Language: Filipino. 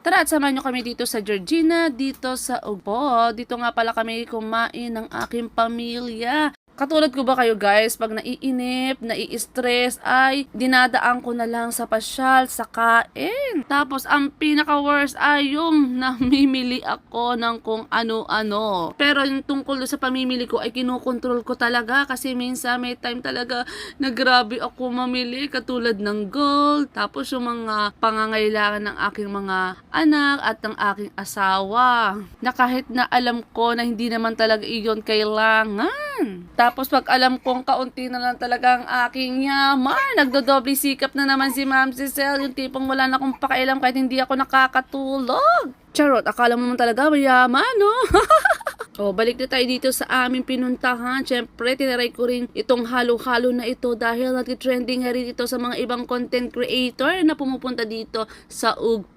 Tara at samahan nyo kami dito sa Georgina, dito sa Ugbo. Dito nga pala kami kumain ng aking pamilya. Katulad ko ba kayo guys, pag naiinip, nai-stress, ay dinadaan ko na lang sa pasyal, sa kain. Tapos ang pinaka-worst ay yung namimili ako ng kung ano-ano. Pero yung tungkol sa pamimili ko ay kinukontrol ko talaga kasi minsan may time talaga na grabe ako mamili katulad ng gold. Tapos yung mga pangangailangan ng aking mga anak at ng aking asawa. Na kahit na alam ko na hindi naman talaga iyon kailangan. Tapos pag alam kong kaunti na lang talaga ang aking yaman, nagdodoble sikap na naman si Ma'am Cecile, yung tipong wala na akong pakialam kahit hindi ako nakakatulog. Charot, akala mo naman talaga mayaman, no? O, balik na tayo dito sa aming pinuntahan. Siyempre, tinaray ko rin itong halo-halo na ito dahil nag-trending nga rin ito sa mga ibang content creator na pumupunta dito sa Ugbo.